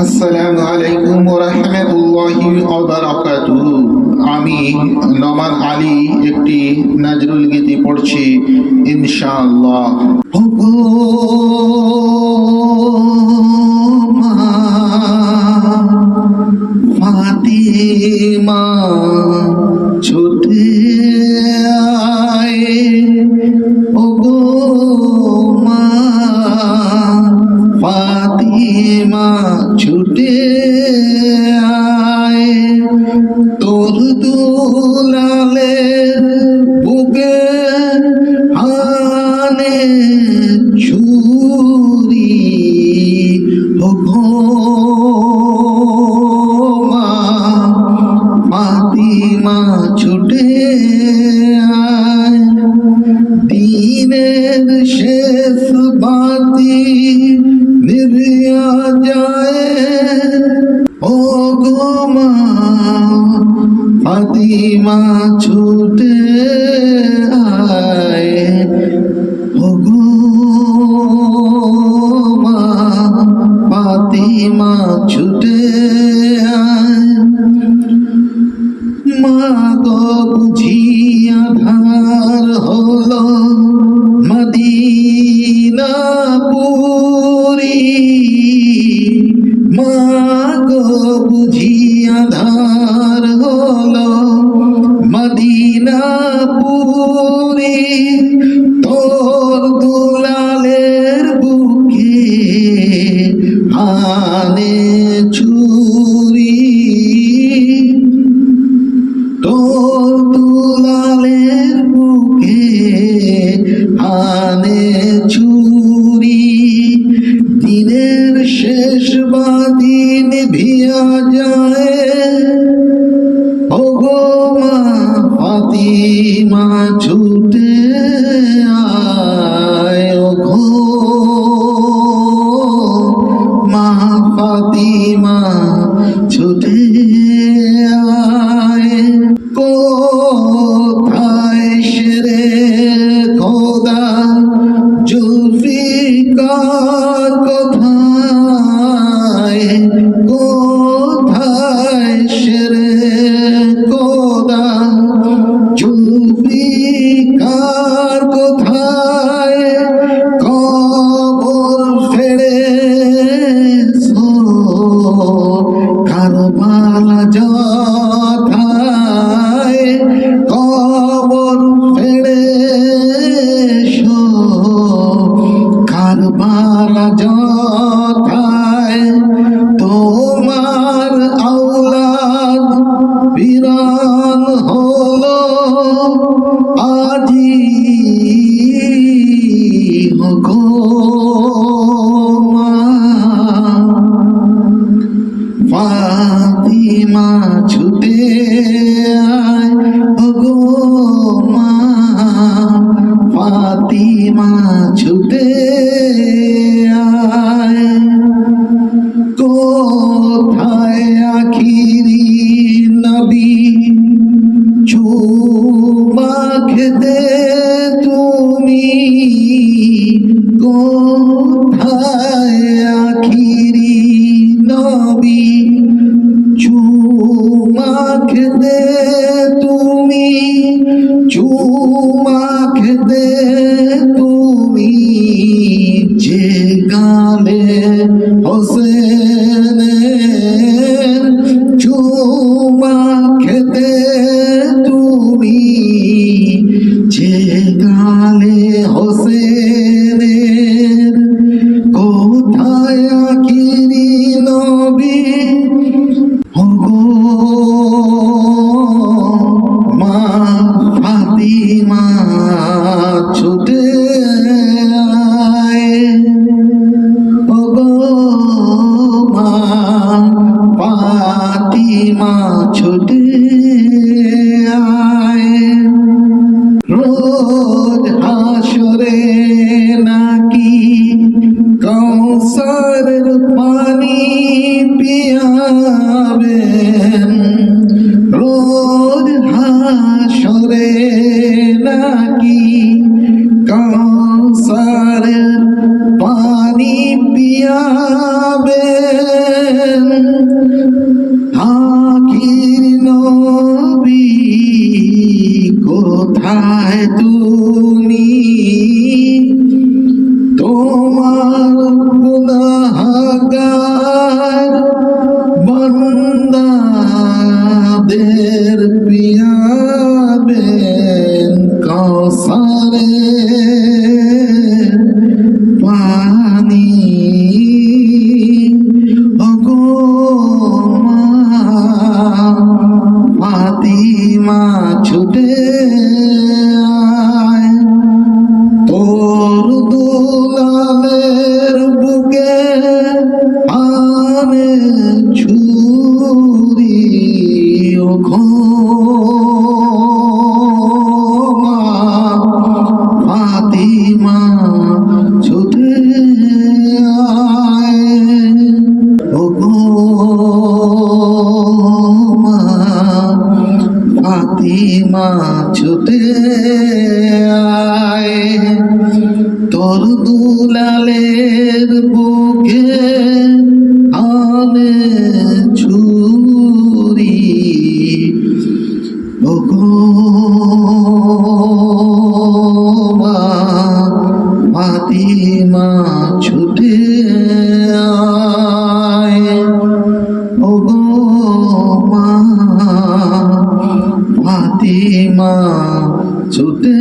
আসসালামু আলাইকুম ওয়া রাহমাতুল্লাহি ওয়া বারাকাতুহু। আমি নোমান আলী একটি নজরুল গীতি পড়ছি ইনশাআল্লাহ। ফাতিমা ছুটে আয়, ওগো মা ফাতিমা ছুটে আয়, তোর দুলালের বুকে হানে ছুরি, ওগো মা ফাতিমা ছুটে আয়, দিনের শেষ বাতি নিভিয়া যায়, ও গো মা ফাতিমা ছুটে আয়, ও গো মা ফাতিমা ছুটে আয়, মা গো বুঝিয়া ধার হলো মদিনা পুরী, মা গো বুঝিয়া ধার হলো মদিনা পুরী, তোর দুলালের বুকে হানে ছুরি, তোর দুলালের বুকে হানে ছুরি, দিনের শেষ বাতি নিভিয়া যায়, ও গো মা ফাতিমা ছুটে আয়, ও গো মা ফাতিমা ছুটে আয়, কোথায় শেরে খোদা জুলফিকার, কোথায় কোথায় শেরে খোদা জুলফিকার, কোথায় কবর ফেরেশো কারবালা যথায়, কবর ফেরেশো কারবালা যথায়, তোমার আওলাদ বীরান হলো আজি, গো মা ফাতিমা ছুটে আয়, গো মা ফাতিমা ছুটে আয়, কোথায় আখিরি নবী চুমা খেতে তুমি, কোথায় আখিরি নবী চুমা খেতে তুমি, চুমা খেতে তুমি, যে গালে হোসেনের চুমা খেতে তুমি, যে গালে হোসেনের, কোথায় আখিরি নবী, ও গো মা ফাতিমা ছুটে আয়, ও গো মা ফাতিমা ছুটে আয়, রোজ হাসরে নাকি কৌসারের পানি পিয়াবেন, রোজ হাসরে নাকি কৌসারের পানি পিয়াবেন, আখির নবী কোথায় তুমি তোমার গুনাহগার বান্দাদের পিয়াবেন কাউসারের পানি ওগো মা ফাতিমা ছুটে আয় তোর দুলালের বুকে আনে ছুরি ওগো মা ফাতিমা ছুটে আয় ওগো মা ফাতিমা ছুটে আয় তোর দুলালের বুকে আনে ছুরি ওগো মা ফাতিমা ছুটে আয় ওগো মা ফাতিমা ছুটে